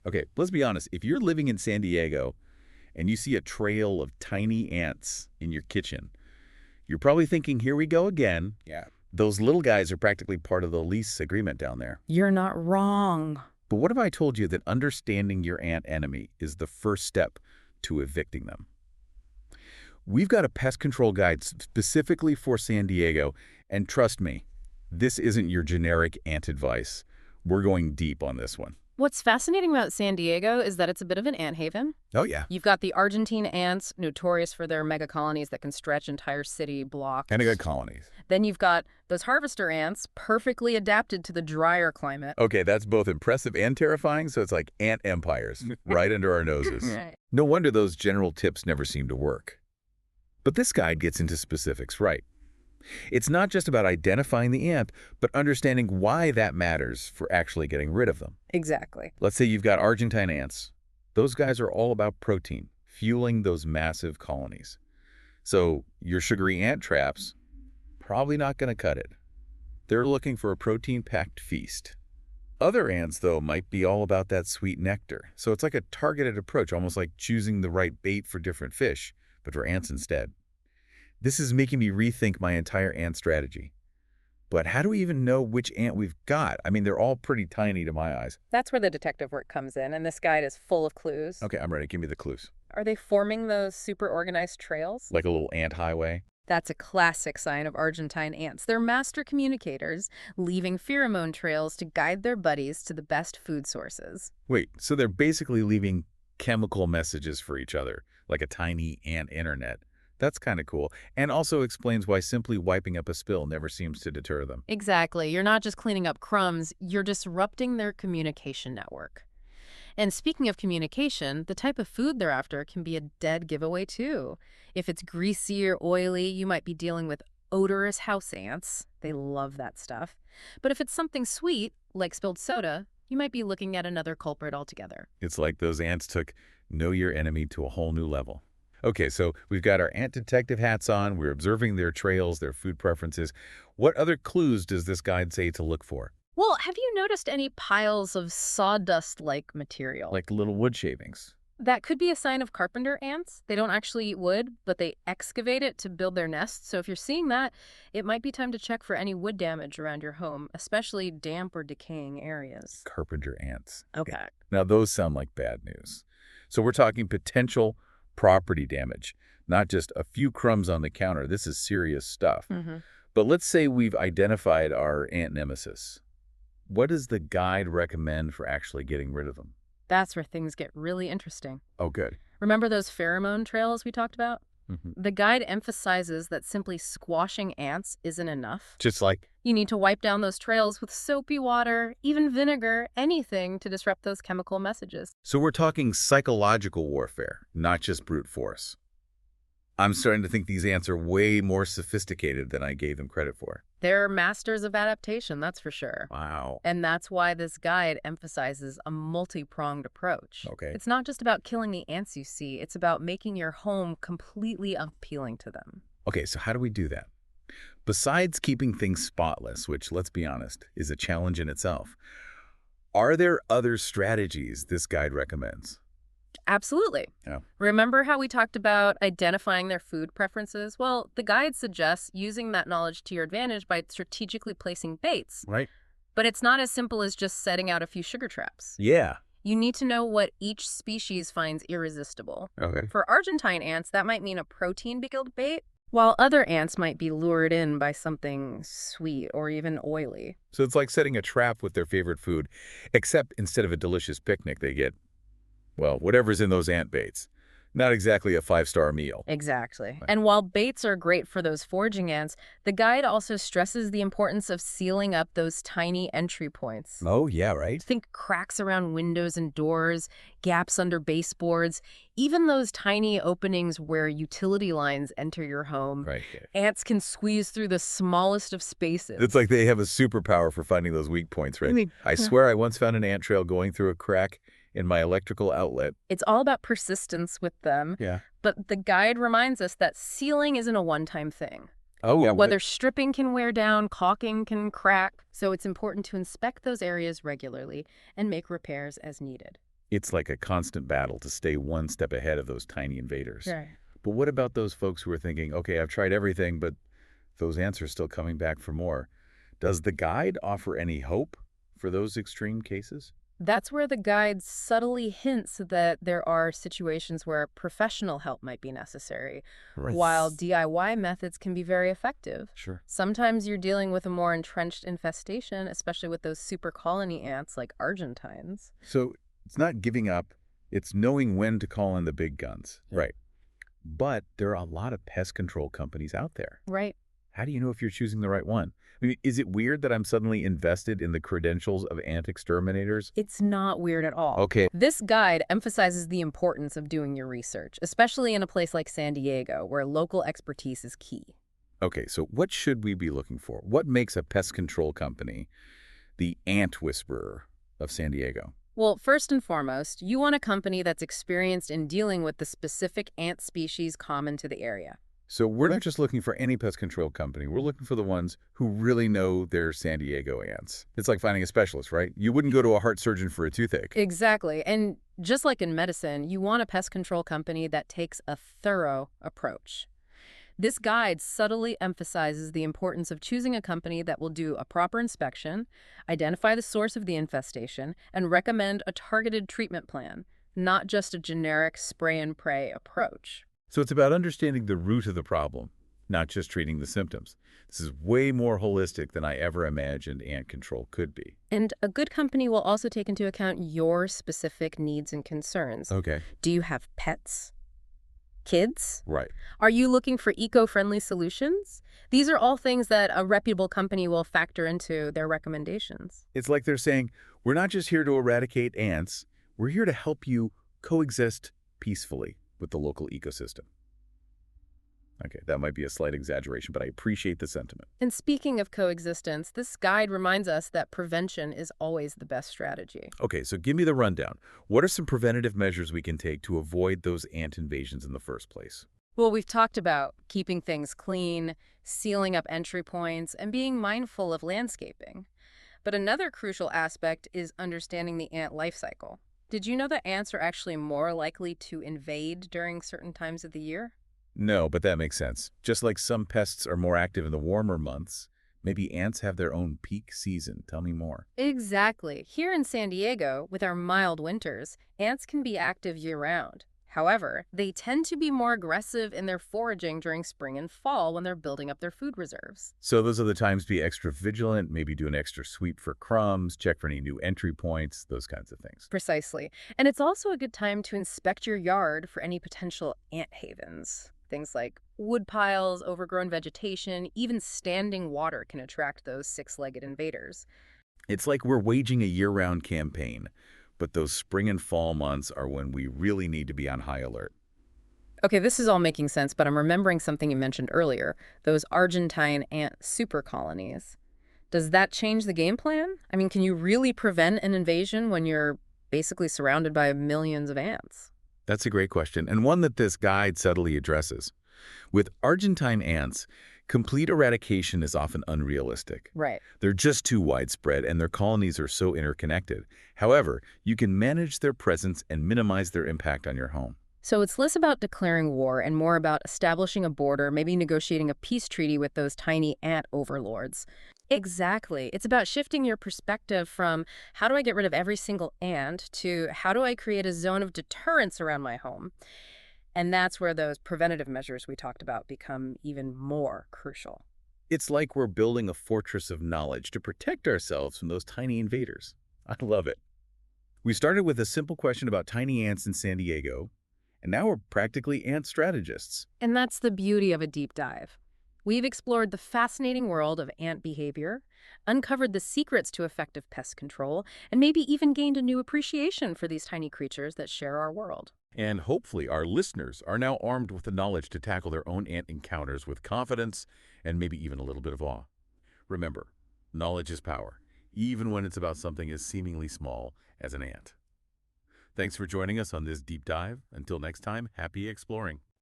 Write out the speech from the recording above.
Okay, let's be honest. If you're living in San Diego and you see a trail of tiny ants in your kitchen, you're probably thinking, here we go again. Yeah. Those little guys are practically part of the lease agreement down there. You're not wrong. But what if I told you that understanding your ant enemy is the first step to evicting them? We've got a pest control guide specifically for San Diego, and trust me, this isn't your generic ant advice. We're going deep on this one. What's fascinating about San Diego is that it's a bit of an ant haven. Oh, yeah. You've got the Argentine ants, notorious for their mega colonies that can stretch entire city blocks. And a good colonies. Then you've got those harvester ants, perfectly adapted to the drier climate. Okay, that's both impressive and terrifying, so it's like ant empires right under our noses. Right. No wonder those general tips never seem to work. But this guide gets into specifics, right? It's not just about identifying the ant, but understanding why that matters for actually getting rid of them. Exactly. Let's say you've got Argentine ants. Those guys are all about protein, fueling those massive colonies. So your sugary ant traps, probably not going to cut it. They're looking for a protein-packed feast. Other ants, though, might be all about that sweet nectar. So it's like a targeted approach, almost like choosing the right bait for different fish, but for ants instead. This is making me rethink my entire ant strategy. But how do we even know which ant we've got? I mean, they're all pretty tiny to my eyes. That's where the detective work comes in, and this guide is full of clues. Okay, I'm ready. Give me the clues. Are they forming those super organized trails? Like a little ant highway? That's a classic sign of Argentine ants. They're master communicators, leaving pheromone trails to guide their buddies to the best food sources. Wait, so they're basically leaving chemical messages for each other, like a tiny ant internet. That's kind of cool, and also explains why simply wiping up a spill never seems to deter them. Exactly. You're not just cleaning up crumbs, you're disrupting their communication network. And speaking of communication, the type of food they're after can be a dead giveaway too. If it's greasy or oily, you might be dealing with odorous house ants. They love that stuff. But if it's something sweet, like spilled soda, you might be looking at another culprit altogether. It's like those ants took know your enemy to a whole new level. Okay, so we've got our ant detective hats on. We're observing their trails, their food preferences. What other clues does this guide say to look for? Well, have you noticed any piles of sawdust-like material? Like little wood shavings. That could be a sign of carpenter ants. They don't actually eat wood, but they excavate it to build their nests. So if you're seeing that, it might be time to check for any wood damage around your home, especially damp or decaying areas. Carpenter ants. Okay. Now, those sound like bad news. So we're talking potential property damage, not just a few crumbs on the counter. This is serious stuff. But let's say we've identified our ant nemesis. What does the guide recommend for actually getting rid of them? That's where things get really interesting. Oh, good. Remember those pheromone trails we talked about? The guide emphasizes that simply squashing ants isn't enough. Just like, You need to wipe down those trails with soapy water, even vinegar, anything to disrupt those chemical messages. so we're talking psychological warfare, not just brute force. I'm starting to think these ants are way more sophisticated than I gave them credit for. They're masters of adaptation, that's for sure. Wow. And that's why this guide emphasizes a multi-pronged approach. Okay. It's not just about killing the ants you see, it's about making your home completely unappealing to them. Okay, so how do we do that? Besides keeping things spotless, which, let's be honest, is a challenge in itself, are there other strategies this guide recommends? Absolutely. Yeah. Remember how we talked about identifying their food preferences? Well, the guide suggests using that knowledge to your advantage by strategically placing baits. Right? But it's not as simple as just setting out a few sugar traps. Yeah. You need to know what each species finds irresistible. Okay. For Argentine ants, that might mean a protein-pickled bait, while other ants might be lured in by something sweet or even oily. So it's like setting a trap with their favorite food, except instead of a delicious picnic, they get, well, whatever's in those ant baits. Not exactly a 5-star meal. Exactly. Right. And while baits are great for those foraging ants, the guide also stresses the importance of sealing up those tiny entry points. Oh, yeah, right? Think cracks around windows and doors, gaps under baseboards, even those tiny openings where utility lines enter your home. Right. Ants can squeeze through the smallest of spaces. It's like they have a superpower for finding those weak points, right? I swear I once found an ant trail going through a crack in my electrical outlet. It's all about persistence with them. Yeah. But the guide reminds us that sealing isn't a one-time thing. Oh, yeah. Whether stripping can wear down, caulking can crack. So it's important to inspect those areas regularly and make repairs as needed. It's like a constant battle to stay one step ahead of those tiny invaders. Right. But what about those folks who are thinking, okay, I've tried everything, but those ants are still coming back for more? Does the guide offer any hope for those extreme cases? That's where the guide subtly hints that there are situations where professional help might be necessary, Right. while DIY methods can be very effective. Sure. Sometimes you're dealing with a more entrenched infestation, especially with those super colony ants like Argentines. So it's not giving up, it's knowing when to call in the big guns. Yeah. Right. But there are a lot of pest control companies out there. Right. How do you know if you're choosing the right one? I mean, is it weird that I'm suddenly invested in the credentials of ant exterminators? It's not weird at all. Okay. This guide emphasizes the importance of doing your research, especially in a place like San Diego, where local expertise is key. Okay, so what should we be looking for? What makes a pest control company the ant whisperer of San Diego? Well, first and foremost, you want a company that's experienced in dealing with the specific ant species common to the area. So we're not just looking for any pest control company. We're looking for the ones who really know their San Diego ants. It's like finding a specialist, right? You wouldn't go to a heart surgeon for a toothache. Exactly. And just like in medicine, you want a pest control company that takes a thorough approach. This guide subtly emphasizes the importance of choosing a company that will do a proper inspection, identify the source of the infestation, and recommend a targeted treatment plan, not just a generic spray and pray approach. So it's about understanding the root of the problem, not just treating the symptoms. This is way more holistic than I ever imagined ant control could be. And a good company will also take into account your specific needs and concerns. Okay. Do you have pets? Kids? Right. Are you looking for eco-friendly solutions? These are all things that a reputable company will factor into their recommendations. It's like they're saying, we're not just here to eradicate ants, we're here to help you coexist peacefully with the local ecosystem. Okay, that might be a slight exaggeration, but I appreciate the sentiment. And speaking of coexistence, this guide reminds us that prevention is always the best strategy. Okay, so give me the rundown. What are some preventative measures we can take to avoid those ant invasions in the first place? Well, we've talked about keeping things clean, sealing up entry points, and being mindful of landscaping. But another crucial aspect is understanding the ant life cycle. Did you know that ants are actually more likely to invade during certain times of the year? No, but that makes sense. Just like some pests are more active in the warmer months, maybe ants have their own peak season. Tell me more. Exactly. Here in San Diego, with our mild winters, ants can be active year-round. However, they tend to be more aggressive in their foraging during spring and fall when they're building up their food reserves. So those are the times to be extra vigilant, maybe do an extra sweep for crumbs, check for any new entry points, those kinds of things. Precisely. And it's also a good time to inspect your yard for any potential ant havens. Things like wood piles, overgrown vegetation, even standing water can attract those six-legged invaders. It's like we're waging a year-round campaign, but those spring and fall months are when we really need to be on high alert. Okay, this is all making sense, but I'm remembering something you mentioned earlier, those Argentine ant super colonies. Does that change the game plan? I mean, can you really prevent an invasion when you're basically surrounded by millions of ants? That's a great question, and one that this guide subtly addresses. With Argentine ants, complete eradication is often unrealistic. Right. They're just too widespread, and their colonies are so interconnected. However, you can manage their presence and minimize their impact on your home. So it's less about declaring war and more about establishing a border, maybe negotiating a peace treaty with those tiny ant overlords. Exactly. It's about shifting your perspective from how do I get rid of every single ant to how do I create a zone of deterrence around my home? And that's where those preventative measures we talked about become even more crucial. It's like we're building a fortress of knowledge to protect ourselves from those tiny invaders. I love it. We started with a simple question about tiny ants in San Diego, and now we're practically ant strategists. And that's the beauty of a deep dive. We've explored the fascinating world of ant behavior, uncovered the secrets to effective pest control, and maybe even gained a new appreciation for these tiny creatures that share our world. And hopefully our listeners are now armed with the knowledge to tackle their own ant encounters with confidence and maybe even a little bit of awe. Remember, knowledge is power, even when it's about something as seemingly small as an ant. Thanks for joining us on this deep dive. Until next time, happy exploring.